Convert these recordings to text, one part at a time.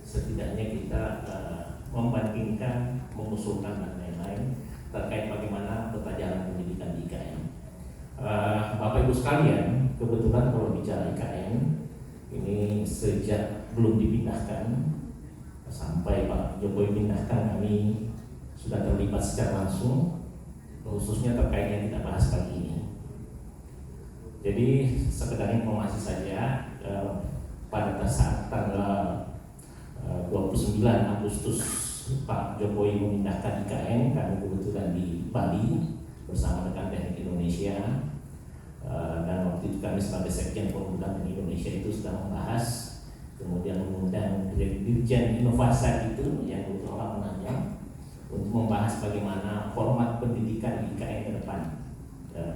Setidaknya kita membandingkan, mengusulkan dan lain-lain terkait bagaimana peta jalan pendidikan di IKN. Bapak Ibu sekalian, kebetulan kalau bicara IKN ini sejak belum dipindahkan sampai Pak Jokowi pindahkan, kami sudah terlibat secara langsung, khususnya terkait yang kita bahas pagi ini. Jadi sekedar informasi saja, pada saat tanggal 29 Agustus Pak Jokowi memindahkan IKN, kami kebetulan di Bali bersama rekan teknik Indonesia, dan waktu itu kami sebagai Sekjen Perhimpunan Teknik Indonesia itu sedang membahas, kemudian mengundang Dirjen Inovasi itu yang betul orang menanya untuk membahas bagaimana format pendidikan di IKN ke depan.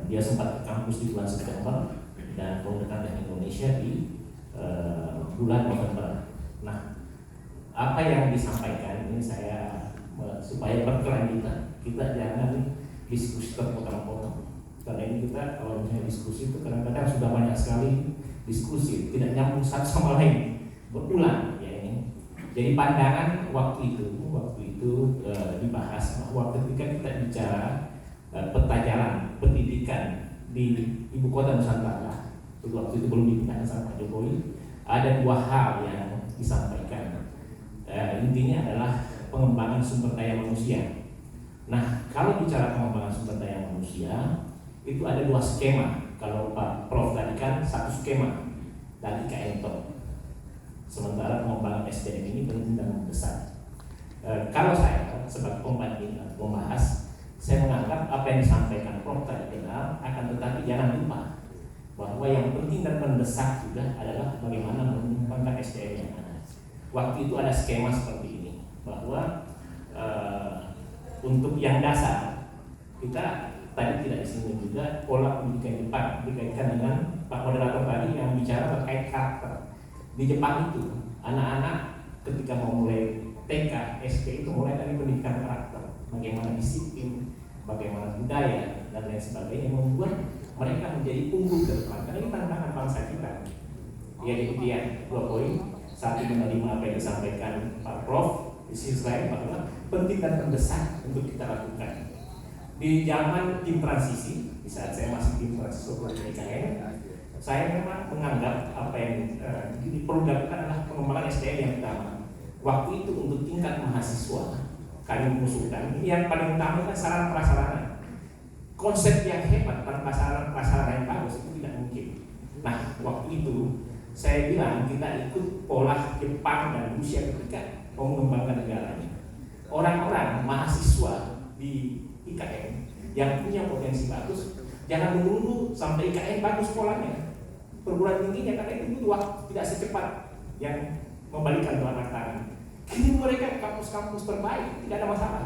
Dia sempat ke kampus di bulan September dan rekan teknik Indonesia di bulan November. Nah, apa yang disampaikan ini saya supaya berkelanjutan, kita jangan diskusi terpotong-potong. Karena ini kita kalau misalnya diskusi itu kadang-kadang sudah banyak sekali diskusi, tidak nyambung satu sama lain, berulang ya ini. Jadi pandangan waktu itu dibahas bahwa ketika kita bicara peta jalan pendidikan di ibu kota Nusantara, waktu itu belum dipindahkan sama Pak Jokowi, ada dua hal yang disampaikan. Intinya adalah pengembangan sumber daya manusia. Nah, kalau bicara pengembangan sumber daya manusia, itu ada dua skema. Kalau Pak Prof tadi kan satu skema dari IKN top. Sementara pengembangan SDM ini penting dan membesar. Kalau saya sebagai pembanding atau pembahas, saya menganggap apa yang disampaikan Prof tadi benar, akan tetapi jangan lupa bahwa yang penting dan mendesak juga adalah bagaimana mengembangkan SDM yang ada. Waktu itu ada skema seperti ini, bahwa untuk yang dasar kita tadi tidak disinggung juga pola pendidikan Jepang dikaitkan dengan Pak Moderator tadi yang bicara terkait karakter. Di Jepang itu anak-anak ketika mau mulai TK, SD itu mulai dari pendidikan karakter, bagaimana disiplin, bagaimana budaya dan lain sebagainya, membuat mereka menjadi unggul ke depan. Karena ini tantangan bangsa kita. Ya, jadi dia dua poin. Satu, menerima apa yang disampaikan Pak Prof. Di sisi lain bahwa penting dan mendesak untuk kita lakukan. Di zaman tim transisi, di saat saya masih tim transisi di IKN, saya memang menganggap apa yang perlu dilakukan adalah pengembangan SDM yang utama. Waktu itu untuk tingkat mahasiswa, kami mengusulkan ini yang paling utama kan sarana prasarana. Konsep yang hebat tanpa sarana prasarana yang bagus itu tidak mungkin. Nah, waktu itu saya bilang kita ikut pola Jepang dan Rusia ketika mau mengembangkan negaranya. Orang-orang mahasiswa di IKN yang punya potensi bagus, jangan menunggu sampai IKN bagus polanya, perguruan tingginya, karena itu butuh waktu, tidak secepat yang membalikan telapak tangan. Kini mereka kampus-kampus terbaik, tidak ada masalah.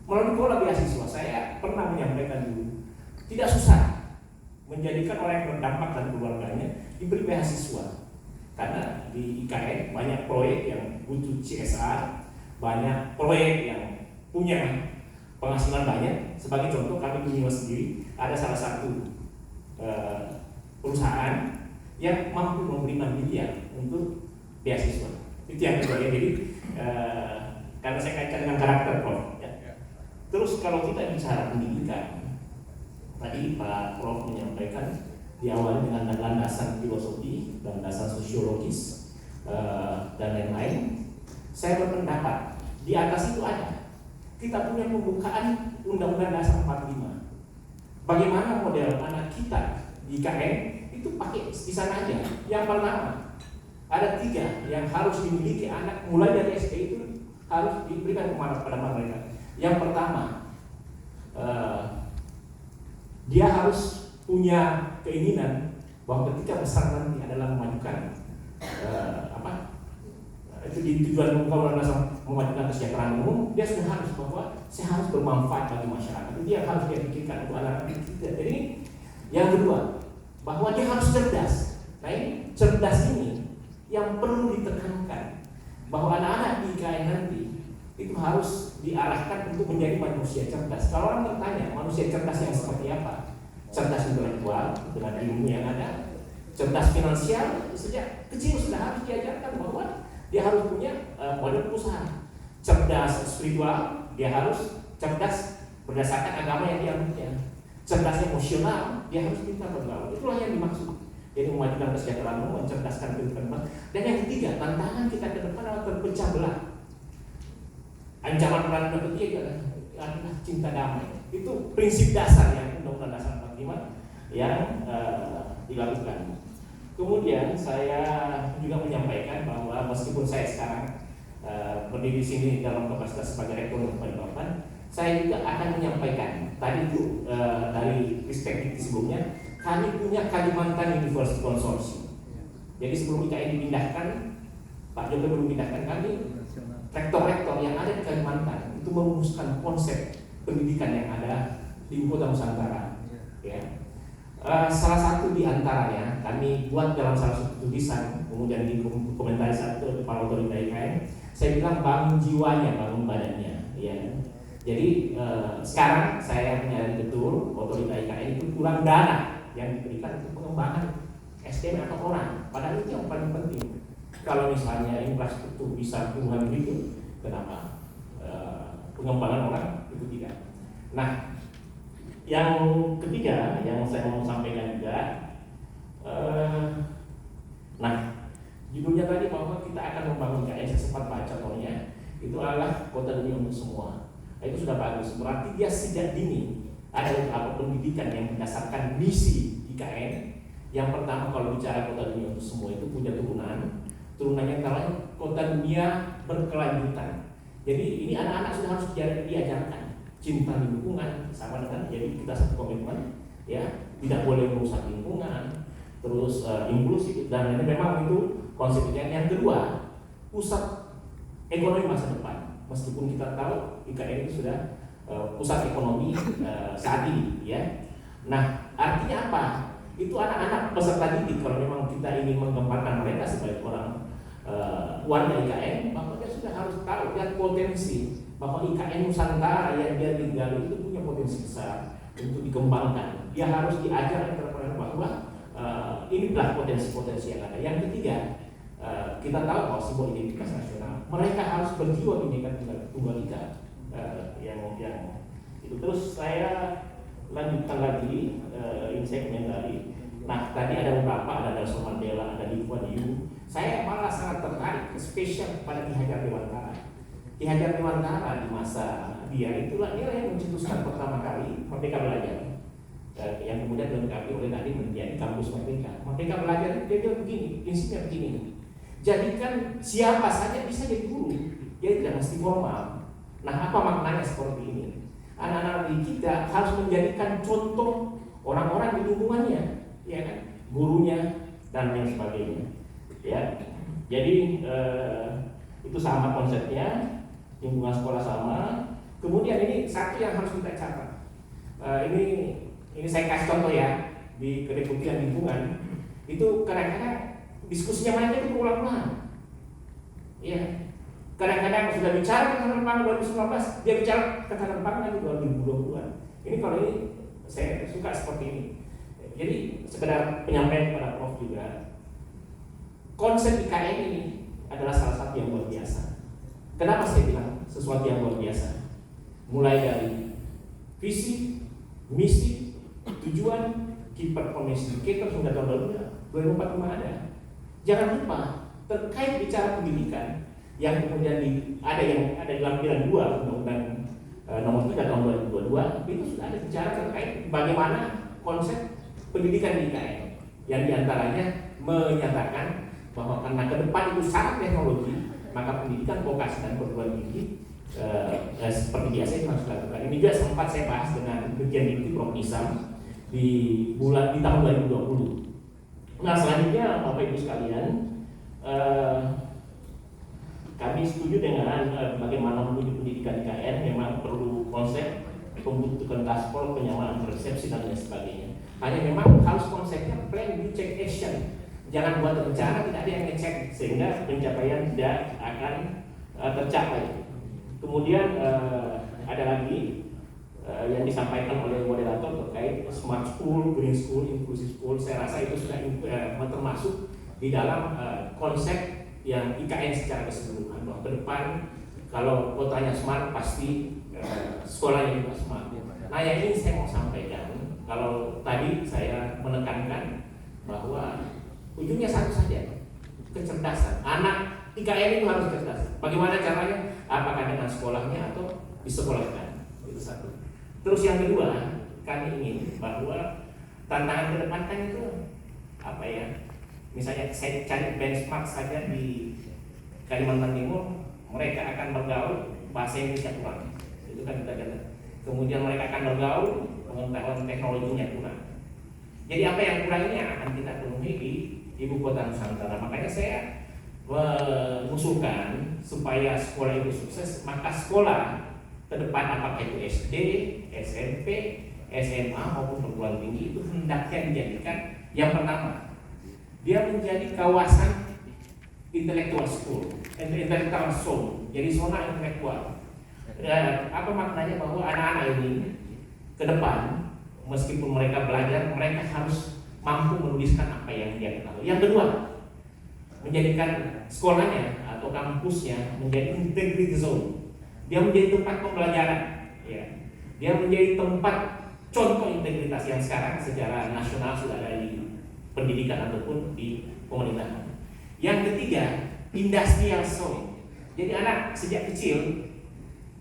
Melalui pola beasiswa, saya pernah menyampaikan dulu, tidak susah menjadikan orang yang berdampak dan keluarganya diberi beasiswa. Karena di IKN banyak proyek yang butuh CSR, banyak proyek yang punya penghasilan banyak. Sebagai contoh, kami di Unio sendiri ada salah satu perusahaan yang mampu memberi mandirian untuk beasiswa. Itu yang kedua ya. Jadi karena saya kaitkan dengan karakter Prof. Ya. Terus kalau kita bicara pendidikan, tadi Pak Prof menyampaikan diawali dengan landasan filosofi, landasan sosiologis, dan lain-lain. Saya berpendapat di atas itu ada. Kita punya pembukaan Undang-Undang Dasar 45. Bagaimana model anak kita di IKN itu pakai di sana aja. Yang pertama, ada 3 yang harus dimiliki anak mulai dari SD itu harus diberikan kepada mereka. Yang pertama, dia harus punya keinginan bahwa ketika besar nanti adalah memajukan itu di tujuan kalau memajukan kesejahteraan umum, dia sudah harus bahwa saya harus bermanfaat bagi masyarakat. Itu dia harus dia pikirkan untuk anak-anak kita. Jadi yang kedua, bahwa dia harus cerdas. Nah, ini cerdas ini yang perlu ditekankan, bahwa anak-anak di IKN nanti itu harus diarahkan untuk menjadi manusia cerdas. Kalau orang bertanya manusia cerdas yang seperti apa? Cerdas intelektual dengan ilmu yang ada, cerdas finansial, sejak kecil sudah harus diajarkan bahwa dia harus punya model usaha. Cerdas spiritual, dia harus cerdas berdasarkan agama yang dianutnya. Cerdas emosional, dia harus pintar bergaul. Itulah yang dimaksud. Jadi memajukan kesejahteraan umum, mencerdaskan kehidupan bangsa. Dan yang ketiga, tantangan kita ke depan adalah terpecah belah. Ancaman perang dunia ketiga adalah cinta damai. Itu prinsip dasar yang Undang-Undang Dasar 45 yang dilakukan. Kemudian saya juga menyampaikan bahwa meskipun saya sekarang berdiri di sini dalam kapasitas sebagai rektor Balikpapan, saya juga akan menyampaikan tadi itu dari perspektif sebelumnya, kami punya Kalimantan University Consortium. Jadi sebelum IKN dipindahkan, Pak Jokowi belum pindahkan, kami rektor-rektor yang ada di Kalimantan itu merumuskan konsep pendidikan yang ada di Kota Nusantara. Ya. Salah satu di antaranya kami buat dalam salah satu tulisan, kemudian dikomentari satu kepala otorita IKN. Saya bilang bangun jiwanya, bangun badannya. Ya. Jadi sekarang saya menyadari betul otorita IKN itu kurang dana yang diberikan untuk pengembangan SDM atau orang. Padahal itu yang paling penting. Kalau misalnya infrastruktur bisa puluhan ribu, kenapa pengembangan orang itu tidak? Nah, yang ketiga yang saya mau sampaikan juga, nah judulnya tadi bahwa kita akan membangun IKN, saya sempat baca contohnya, itu adalah kota dunia untuk semua. Itu sudah bagus. Berarti dia sejak dini ada beberapa pendidikan yang berdasarkan misi IKN. Yang pertama kalau bicara kota dunia untuk semua itu punya turunannya adalah kota dunia berkelanjutan. Jadi ini anak-anak sudah harus diajarkan cinta lingkungan sama dengan jadi kita satu komitmen ya, tidak boleh merusak lingkungan, terus inklusif dan ini memang itu konsepnya. Yang kedua, pusat ekonomi masa depan. Meskipun kita tahu IKN itu sudah pusat ekonomi saat ini ya. Nah, artinya apa? Itu anak-anak peserta didik kalau memang kita ingin mengembangkan mereka sebagai orang warga IKN, maka dia sudah harus tahu lihat potensi bahwa IKN Nusantara yang dia tinggal itu punya potensi besar untuk dikembangkan. Dia harus diajar kepada bahwa inilah potensi-potensi yang ada. Yang ketiga, kita tahu bahwa simbol identitas nasional, mereka harus berjiwa Bhinneka Tunggal Ika. Yang itu terus saya lanjutkan lagi, ini saya komentari. Nah, tadi ada beberapa, ada Nelson Mandela, ada Lee Kuan Yew. Saya malah sangat tertarik, spesial pada Ki Hajar Dewantara. Ki Hajar Dewantara di masa dia itulah dia yang mencetuskan pertama kali Merdeka Belajar, yang kemudian dilengkapi oleh tadi menjadi kampus Merdeka. Merdeka Belajar dia bilang begini, prinsipnya begini. Jadikan siapa saja bisa jadi guru, dia tidak mesti formal. Nah, apa maknanya seperti ini? Anak-anak di kita harus menjadikan contoh orang-orang di lingkungannya, ya kan, gurunya dan lain sebagainya, ya. Jadi itu sama konsepnya, lingkungan sekolah sama. Kemudian ini satu yang harus kita catat. Ini saya kasih contoh ya di kedeputian lingkungan itu kadang-kadang diskusinya mereka itu berulang-ulang, ya. Kadang-kadang sudah bicara ketahanan pangan 2019, dia bicara ketahanan pangan di 2020-an. Ini kalau ini saya suka seperti ini. Jadi sekedar penyampaian kepada Prof juga, konsep IKN ini adalah salah satu yang luar biasa. Kenapa saya bilang sesuatu yang luar biasa? Mulai dari visi, misi, tujuan, key performance indicator sudah tahun 2045 ada. Jangan lupa terkait bicara pendidikan yang kemudian ada di lampiran 2 Undang-Undang Nomor 3 Tahun 2022 itu sudah ada bicara terkait bagaimana konsep pendidikan di IKN yang diantaranya menyatakan bahwa karena ke depan itu syarat teknologi, maka pendidikan vokasi dan perguruan tinggi seperti biasa itu harus dilakukan. Ini juga sempat saya bahas dengan Dirjen Dikti Prof. Nisam di tahun 2020. Nah, selanjutnya Bapak Ibu sekalian, kami setuju dengan bagaimana menuju pendidikan IKN memang perlu konsep pembentukan taskforce, penyamaan persepsi dan lain sebagainya. Hanya memang harus konsepnya plan, do, check, action. Jangan buat rencana tidak ada yang ngecek sehingga pencapaian tidak akan tercapai. Kemudian ada lagi yang disampaikan oleh moderator terkait smart school, green school, inclusive school. Saya rasa itu sudah termasuk di dalam konsep yang IKN secara keseluruhan, bahwa ke depan kalau kotanya smart pasti sekolahnya juga smart. Nah, yang ini saya mau sampaikan, kalau tadi saya menekankan bahwa ujungnya satu saja, kecerdasan. Anak IKN itu harus cerdas. Bagaimana caranya? Apakah dengan sekolahnya atau disekolahkan? Itu satu. Terus yang kedua, kami ingin bahwa tantangan ke depan kan itu apa ya? Misalnya saya cari benchmark saja di Kalimantan Timur, mereka akan bergaul bahasa Indonesia kurang. Itu kan kita lihat. Kemudian mereka akan bergaul, pengetahuan teknologinya kurang. Jadi apa yang kurang ini akan kita penuhi di ibu kota Nusantara. Makanya saya mengusulkan supaya sekolah itu sukses, maka sekolah ke depan apakah itu SD, SMP, SMA maupun perguruan tinggi itu hendaknya dijadikan yang pertama, dia menjadi kawasan intellectual school, intellectual zone, jadi zona intelektual. Apa maknanya? Bahwa anak-anak ini ke depan meskipun mereka belajar, mereka harus mampu menuliskan apa yang dia ketahui. Yang kedua, menjadikan sekolahnya atau kampusnya menjadi integrity zone. Dia menjadi tempat pembelajaran, ya. Dia menjadi tempat contoh integritas yang sekarang secara nasional sudah ada di pendidikan ataupun di pemerintahan. Yang ketiga, industrial zone. Jadi anak sejak kecil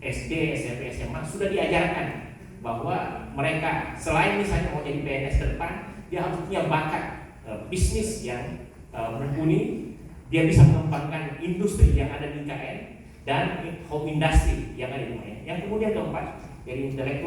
SD, SMP, SMA sudah diajarkan bahwa mereka selain misalnya mau jadi PNS ke depan, dia harus punya bakat bisnis yang mumpuni. Dia bisa mengembangkan industri yang ada di IKN dan home industry yang ada di IKN. Yang kemudian keempat, dari intelektual